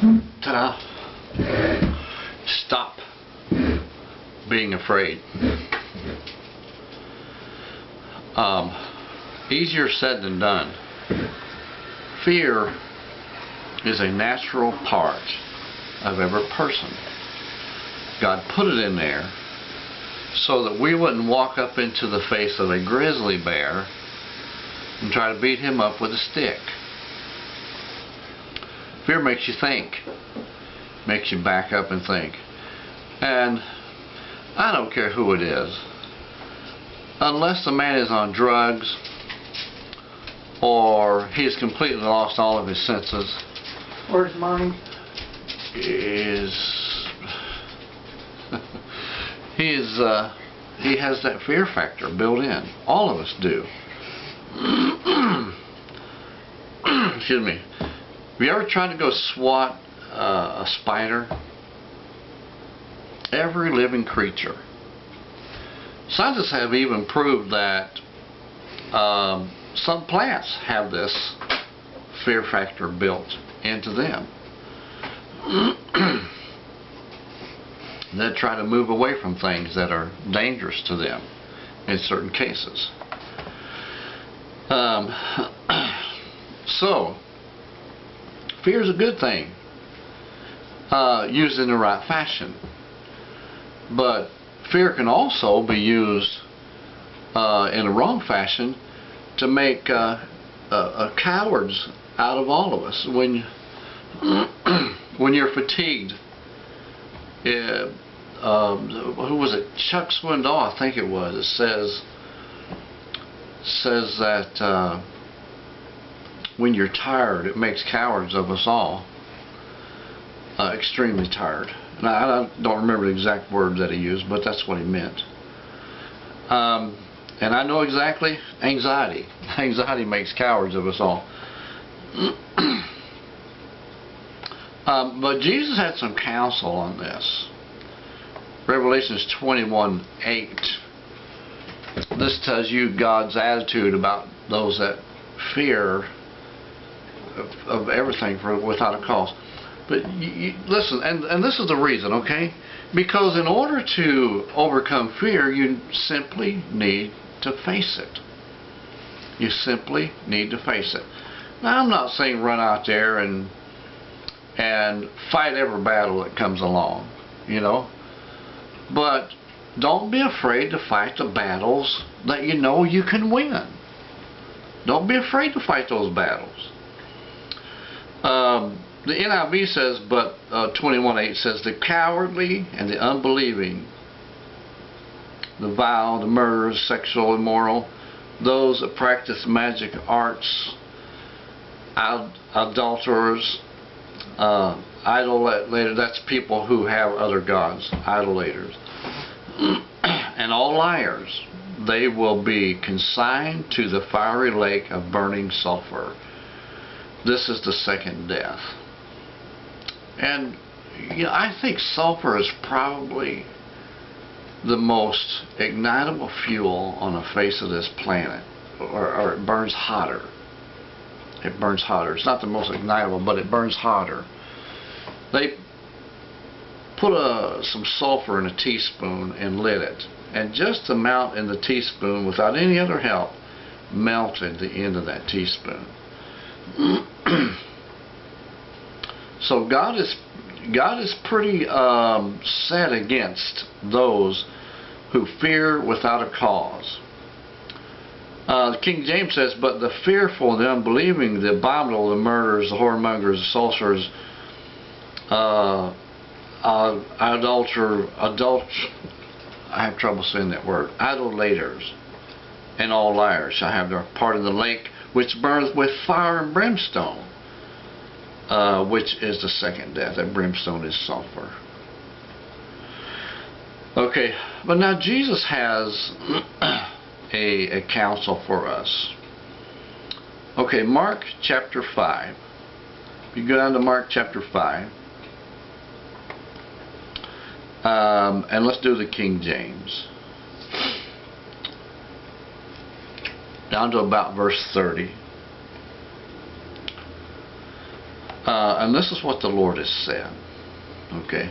Ta-da! Stop being afraid. Easier said than done. Fear is a natural part of every person. God put it in there so that we wouldn't walk up into the face of a grizzly bear and try to beat him up with a stick. Fear makes you think, makes you back up and think. And I don't care who it is, unless the man is on drugs or he's completely lost all of his senses, or his mind, he has that fear factor built in. All of us do. Excuse me. Have you ever tried to go swat a spider? Every living creature. Scientists have even proved that some plants have this fear factor built into them. They try to move away from things that are dangerous to them in certain cases. So, fear is a good thing used in the right fashion. But fear can also be used in a wrong fashion to make cowards out of all of us. When you're fatigued, who was it? Chuck Swindoll, I think it was. It says that when you're tired, it makes cowards of us all. Extremely tired. Now, I don't remember the exact words that he used, but that's what he meant. And I know exactly, anxiety. Anxiety makes cowards of us all. But Jesus had some counsel on this. Revelations 21:8. This tells you God's attitude about those that fear of everything without a cause. But listen, and this is the reason, okay? Because in order to overcome fear, you simply need to face it. You simply need to face it. Now, I'm not saying run out there and fight every battle that comes along, you know. But don't be afraid to fight the battles that you know you can win. Don't be afraid to fight those battles. The NIV says, but 21:8 says, the cowardly and the unbelieving, the vile, the murderers, sexual, immoral, those that practice magic arts, adulterers, idolaters, that's people who have other gods, idolaters, and all liars, they will be consigned to the fiery lake of burning sulfur. This is the second death. And you know, I think sulfur is probably the most ignitable fuel on the face of this planet, or it burns hotter. It burns hotter. It's not the most ignitable, but it burns hotter. They put some sulfur in a teaspoon and lit it, and just the amount in the teaspoon, without any other help, melted the end of that teaspoon. So God is pretty set against those who fear without a cause. King James says, but the fearful, the unbelieving, the abominable, the murderers, the whoremongers, the sorcerers, I have trouble saying that word, idolaters, and all liars shall have their part in the lake which burns with fire and brimstone, which is the second death. That brimstone is sulfur. Okay, but now Jesus has a counsel for us. Okay, Mark chapter 5. If you go down to Mark chapter 5, and let's do the King James. Down to about verse 30. And this is what the Lord has said. Okay.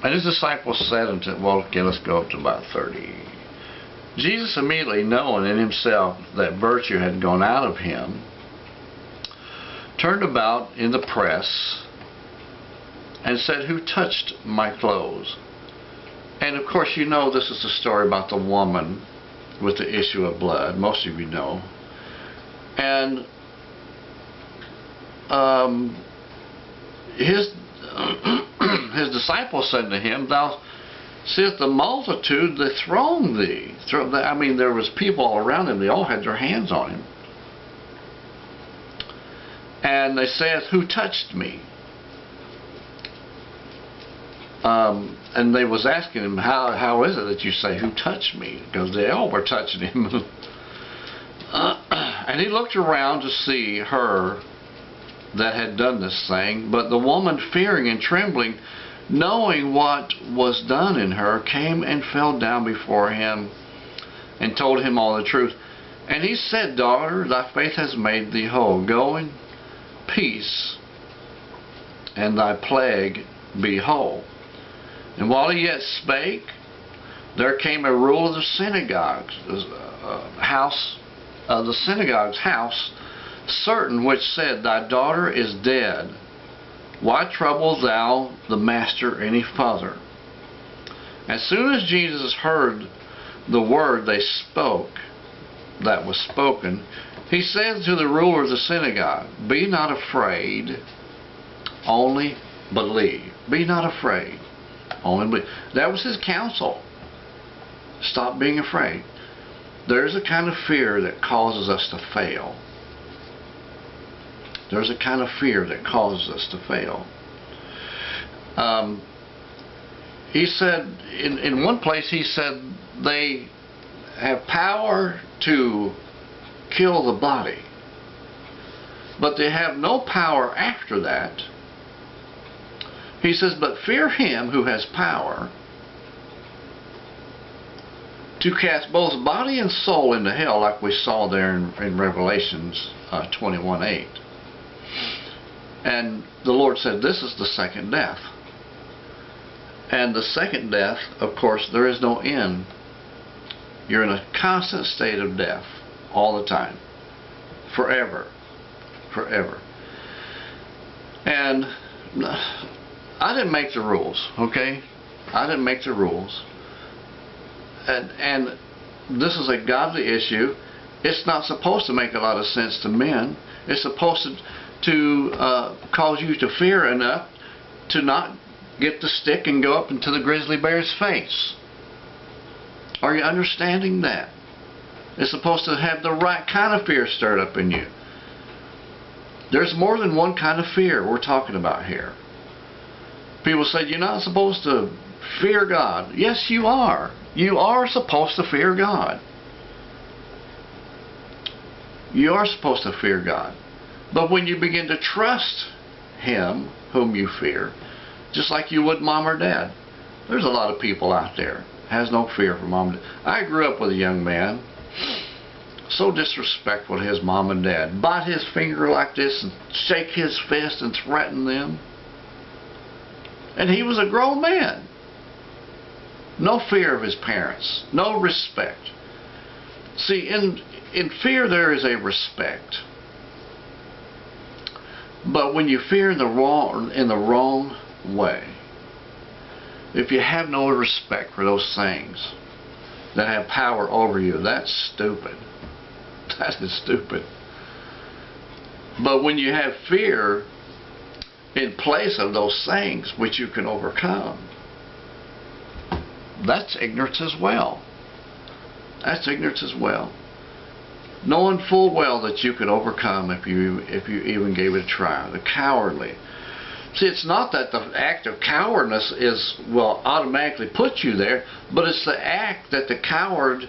And his disciples said unto him, well, okay, let's go up to about 30. Jesus, immediately knowing in himself that virtue had gone out of him, turned about in the press and said, who touched my clothes? And of course, you know, this is the story about the woman with the issue of blood. Most of you know. And his disciples said to him, thou seest the multitude that throng thee. I mean, there was people all around him. They all had their hands on him. And they said, who touched me? And they was asking him, how is it that you say, who touched me? Because they all were touching him. And he looked around to see her that had done this thing. But the woman, fearing and trembling, knowing what was done in her, came and fell down before him and told him all the truth. And he said, daughter, thy faith has made thee whole. Go in peace, and thy plague be whole. And while he yet spake, there came a ruler of the synagogue's house, certain, which said, thy daughter is dead. Why trouble thou the master any further? As soon as Jesus heard the word they spoke, that was spoken, he said to the ruler of the synagogue, be not afraid, only believe. Be not afraid, only believe. That was his counsel. Stop being afraid. There's a kind of fear that causes us to fail. There's a kind of fear that causes us to fail. He said, in one place he said, they have power to kill the body, but they have no power after that. He says, but fear him who has power to cast both body and soul into hell, like we saw there in Revelations 21:8. And the Lord said, this is the second death. And the second death, of course, there is no end. You're in a constant state of death all the time. Forever. Forever. And I didn't make the rules, okay? I didn't make the rules. And this is a godly issue. It's not supposed to make a lot of sense to men. It's supposed to cause you to fear enough to not get the stick and go up into the grizzly bear's face. Are you understanding that? It's supposed to have the right kind of fear stirred up in you. There's more than one kind of fear we're talking about here. People say, you're not supposed to fear God. Yes, you are. You are supposed to fear God. You are supposed to fear God. But when you begin to trust Him whom you fear, just like you would mom or dad. There's a lot of people out there has no fear for mom and dad. I grew up with a young man so disrespectful to his mom and dad. Bite his finger like this and shake his fist and threaten them. And he was a grown man. No fear of his parents. No respect. See, in fear there is a respect. But when you fear in the wrong way, if you have no respect for those things that have power over you, that's stupid. That is stupid. But when you have fear in place of those things which you can overcome, that's ignorance as well. That's ignorance as well. Knowing full well that you could overcome if you even gave it a try. The cowardly. See, it's not that the act of cowardness will automatically put you there, but it's the act that the coward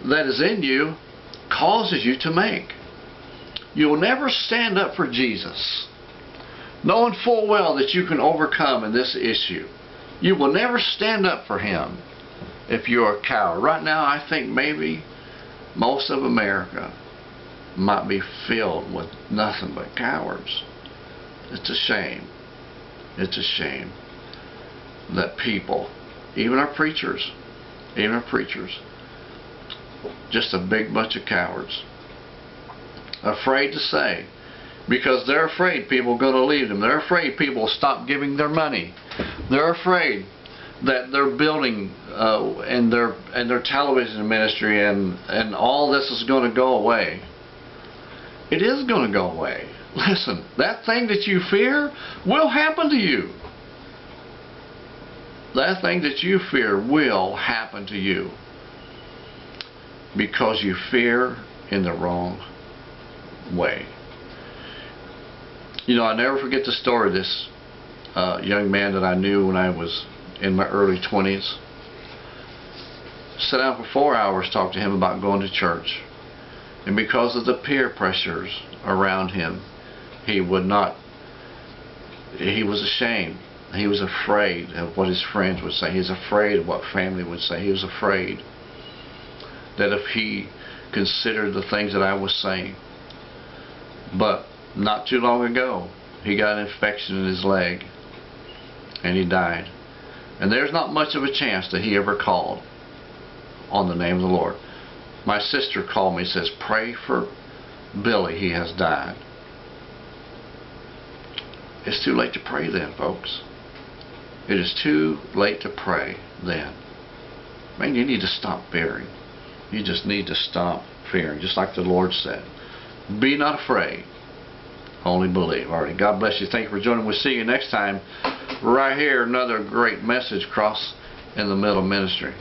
that is in you causes you to make. You will never stand up for Jesus, knowing full well that you can overcome in this issue. You will never stand up for Him if you're a coward. Right now, I think maybe most of America might be filled with nothing but cowards. It's a shame. It's a shame that people, even our preachers, just a big bunch of cowards, afraid to say, because they're afraid people are going to leave them. They're afraid people will stop giving their money. They're afraid that their building and their television ministry and all this is going to go away. It is going to go away. Listen, that thing that you fear will happen to you. That thing that you fear will happen to you because you fear in the wrong way. You know, I never forget the story of this young man that I knew when I was in my early 20s. Sat down for 4 hours, talked to him about going to church. And because of the peer pressures around him, he would not, he was ashamed. He was afraid of what his friends would say. He was afraid of what family would say. He was afraid that if he considered the things that I was saying. But not too long ago, he got an infection in his leg and he died. And there's not much of a chance that he ever called on the name of the Lord. My sister called me and says, "Pray for Billy, he has died." It's too late to pray then, folks. It is too late to pray then. Man, you need to stop fearing. You just need to stop fearing, just like the Lord said. Be not afraid, only believe. All right, God bless you. Thank you for joining. We'll see you next time right here. Another great message, Cross in the Middle Ministry.